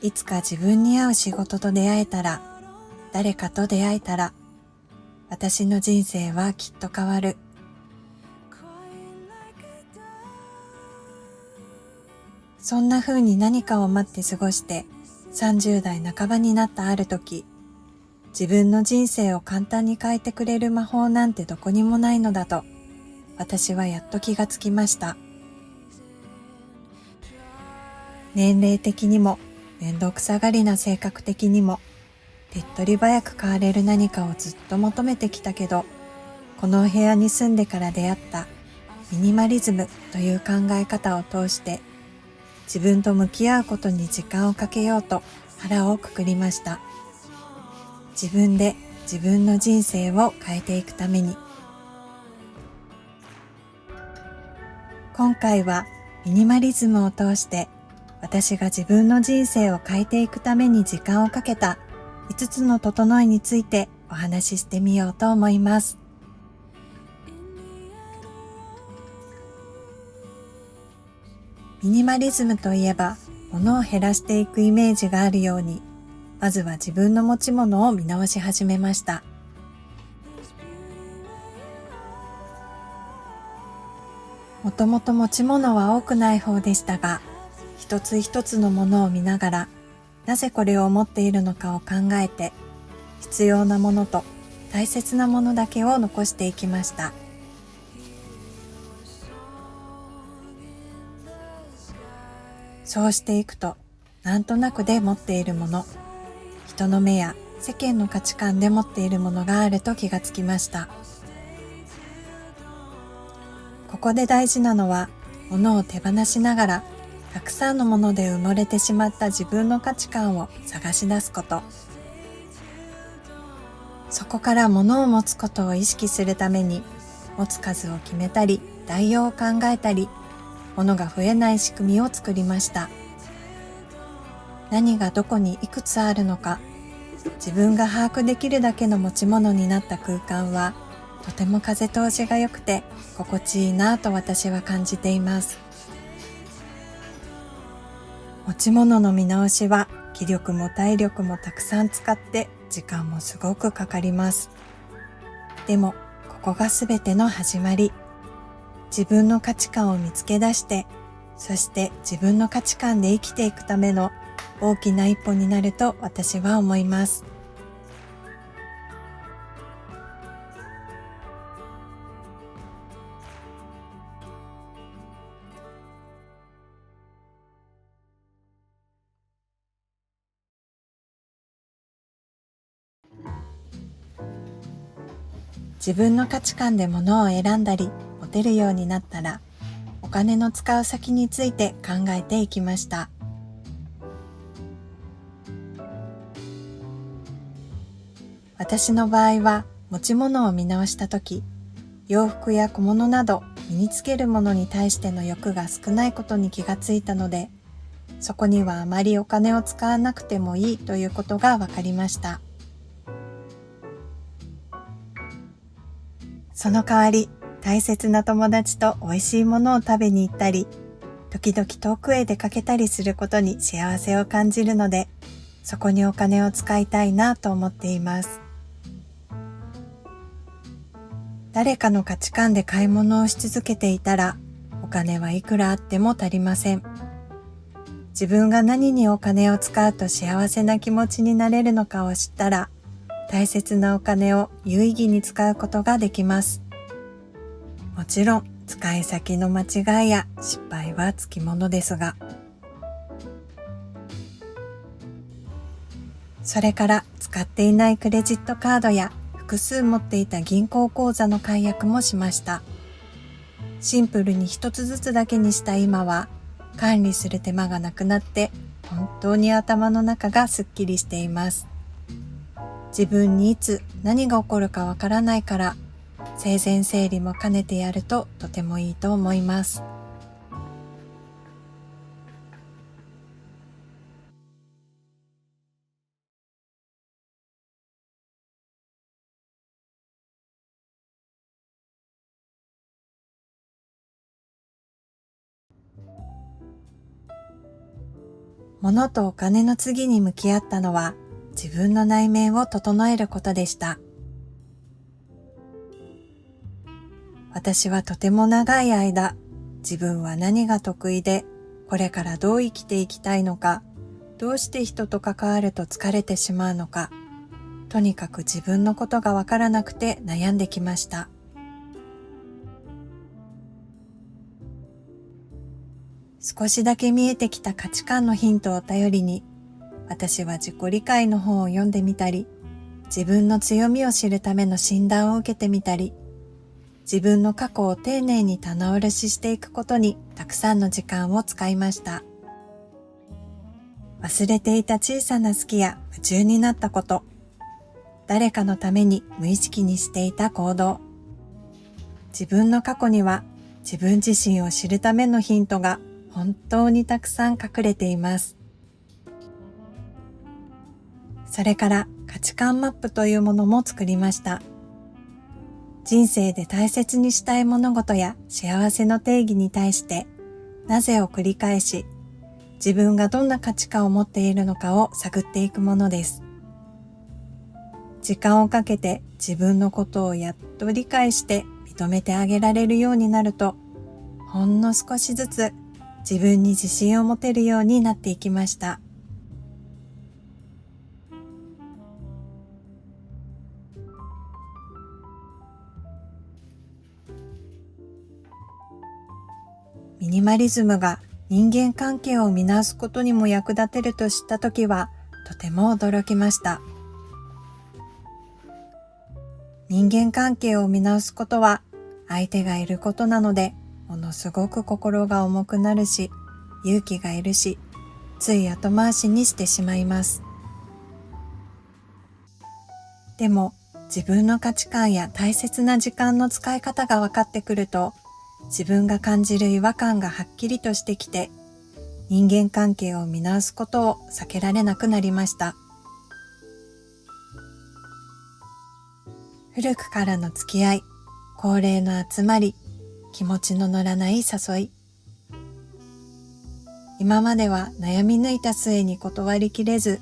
いつか自分に合う仕事と出会えたら、誰かと出会えたら、私の人生はきっと変わる。そんな風に何かを待って過ごして30代半ばになったある時、自分の人生を簡単に変えてくれる魔法なんてどこにもないのだと、私はやっと気がつきました。年齢的にも、めんどくさがりな性格的にも、手っ取り早く変われる何かをずっと求めてきたけど、このお部屋に住んでから出会ったミニマリズムという考え方を通して、自分と向き合うことに時間をかけようと腹をくくりました。自分で自分の人生を変えていくために。今回はミニマリズムを通して私が自分の人生を変えていくために時間をかけた5つの整いについてお話ししてみようと思います。ミニマリズムといえば物を減らしていくイメージがあるように、まずは自分の持ち物を見直し始めました。もともと持ち物は多くない方でしたが、一つ一つのものを見ながら、なぜこれを持っているのかを考えて、必要なものと大切なものだけを残していきました。そうしていくと、なんとなくで持っているもの、人の目や世間の価値観で持っているものがあると気がつきました。ここで大事なのは、物を手放しながら、たくさんのもので埋もれてしまった自分の価値観を探し出すこと。そこから物を持つことを意識するために、持つ数を決めたり、代用を考えたり、物が増えない仕組みを作りました。何がどこにいくつあるのか、自分が把握できるだけの持ち物になった空間は、とても風通しが良くて心地いいなぁと私は感じています。持ち物の見直しは気力も体力もたくさん使って時間もすごくかかります。でもここがすべての始まり。自分の価値観を見つけ出して、そして自分の価値観で生きていくための大きな一歩になると私は思います。自分の価値観で物を選んだり持てるようになったら、お金の使う先について考えていきました。私の場合は持ち物を見直したとき、洋服や小物など身につけるものに対しての欲が少ないことに気がついたので、そこにはあまりお金を使わなくてもいいということが分かりました。その代わり、大切な友達と美味しいものを食べに行ったり、時々遠くへ出かけたりすることに幸せを感じるので、そこにお金を使いたいなと思っています。誰かの価値観で買い物をし続けていたら、お金はいくらあっても足りません。自分が何にお金を使うと幸せな気持ちになれるのかを知ったら、大切なお金を有意義に使うことができます。もちろん、使い先の間違いや失敗はつきものですが。それから使っていないクレジットカードや複数持っていた銀行口座の解約もしました。シンプルに一つずつだけにした今は、管理する手間がなくなって本当に頭の中がすっきりしています。自分にいつ何が起こるかわからないから、生前整理も兼ねてやるととてもいいと思います。物とお金の次に向き合ったのは自分の内面を整えることでした。私はとても長い間、自分は何が得意で、これからどう生きていきたいのか、どうして人と関わると疲れてしまうのか、とにかく自分のことがわからなくて悩んできました。少しだけ見えてきた価値観のヒントを頼りに、私は自己理解の本を読んでみたり、自分の強みを知るための診断を受けてみたり、自分の過去を丁寧に棚卸ししていくことにたくさんの時間を使いました。忘れていた小さな好きや夢中になったこと、誰かのために無意識にしていた行動、自分の過去には自分自身を知るためのヒントが本当にたくさん隠れています。それから価値観マップというものも作りました。人生で大切にしたい物事や幸せの定義に対してなぜを繰り返し、自分がどんな価値観を持っているのかを探っていくものです。時間をかけて自分のことをやっと理解して認めてあげられるようになると、ほんの少しずつ自分に自信を持てるようになっていきました。ミニマリズムが人間関係を見直すことにも役立てると知ったときはとても驚きました。人間関係を見直すことは相手がいることなので、ものすごく心が重くなるし、勇気がいるし、つい後回しにしてしまいます。でも自分の価値観や大切な時間の使い方が分かってくると、自分が感じる違和感がはっきりとしてきて、人間関係を見直すことを避けられなくなりました。古くからの付き合い、恒例の集まり、気持ちの乗らない誘い。今までは悩み抜いた末に断りきれず、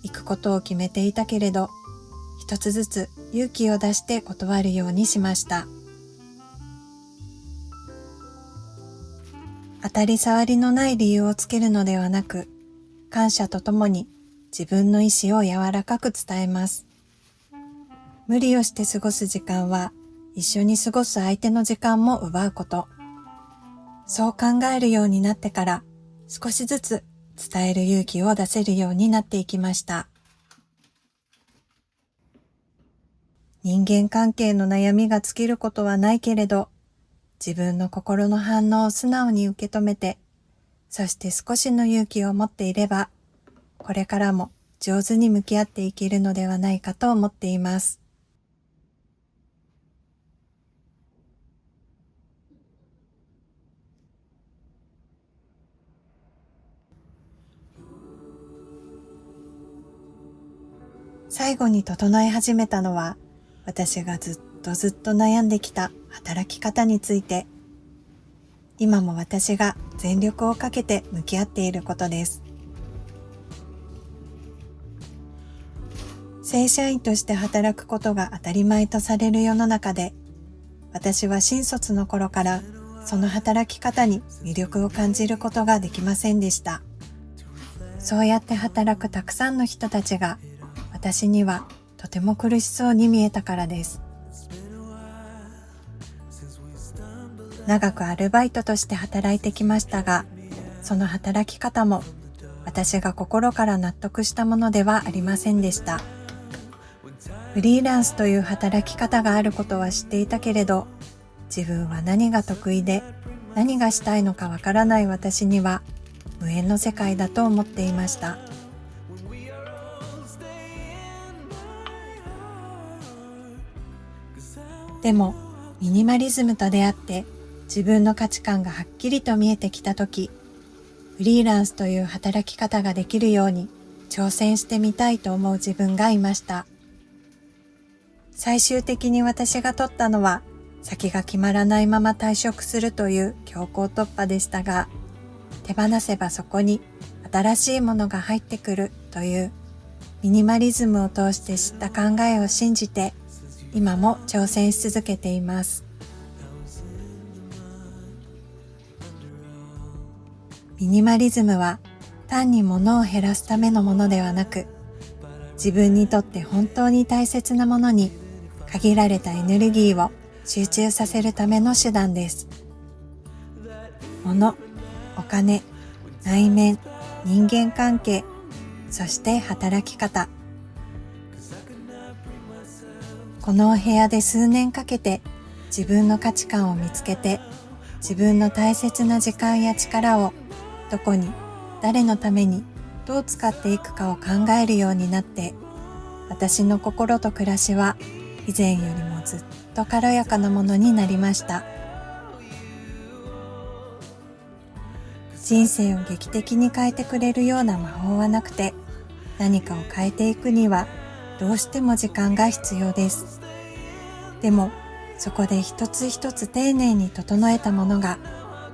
行くことを決めていたけれど、一つずつ勇気を出して断るようにしました。当たり障りのない理由をつけるのではなく、感謝とともに自分の意志を柔らかく伝えます。無理をして過ごす時間は、一緒に過ごす相手の時間も奪うこと。そう考えるようになってから、少しずつ伝える勇気を出せるようになっていきました。人間関係の悩みが尽きることはないけれど、自分の心の反応を素直に受け止めて、そして少しの勇気を持っていれば、これからも上手に向き合っていけるのではないかと思っています。最後に整え始めたのは、私がずっと悩んできた働き方について、今も私が全力をかけて向き合っていることです。正社員として働くことが当たり前とされる世の中で、私は新卒の頃からその働き方に魅力を感じることができませんでした。そうやって働くたくさんの人たちが、私にはとても苦しそうに見えたからです。長くアルバイトとして働いてきましたが、その働き方も私が心から納得したものではありませんでした。フリーランスという働き方があることは知っていたけれど、自分は何が得意で何がしたいのかわからない私には無縁の世界だと思っていました。でもミニマリズムと出会って自分の価値観がはっきりと見えてきたとき、フリーランスという働き方ができるように挑戦してみたいと思う自分がいました。最終的に私が取ったのは、先が決まらないまま退職するという強行突破でしたが、手放せばそこに新しいものが入ってくるというミニマリズムを通して知った考えを信じて今も挑戦し続けています。ミニマリズムは単に物を減らすためのものではなく、自分にとって本当に大切なものに限られたエネルギーを集中させるための手段です。物、お金、内面、人間関係、そして働き方。このお部屋で数年かけて自分の価値観を見つけて、自分の大切な時間や力をどこに、誰のために、どう使っていくかを考えるようになって、私の心と暮らしは以前よりもずっと軽やかなものになりました。人生を劇的に変えてくれるような魔法はなくて、何かを変えていくにはどうしても時間が必要です。でも、そこで一つ一つ丁寧に整えたものが、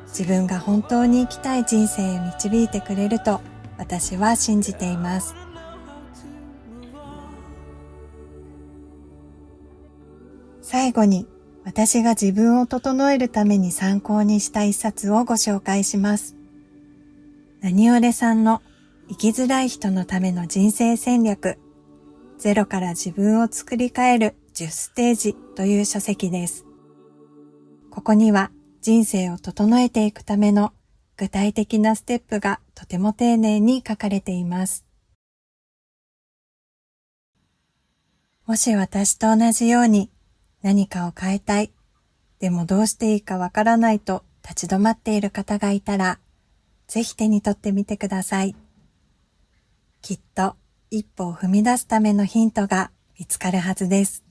自分が本当に生きたい人生へ導いてくれると私は信じています。最後に、私が自分を整えるために参考にした一冊をご紹介します。ナニオレさんの生きづらい人のための人生戦略、ゼロから自分を作り変える10ステージという書籍です。ここには人生を整えていくための具体的なステップがとても丁寧に書かれています。もし私と同じように何かを変えたい、でもどうしていいかわからないと立ち止まっている方がいたら、ぜひ手に取ってみてください。きっと一歩を踏み出すためのヒントが見つかるはずです。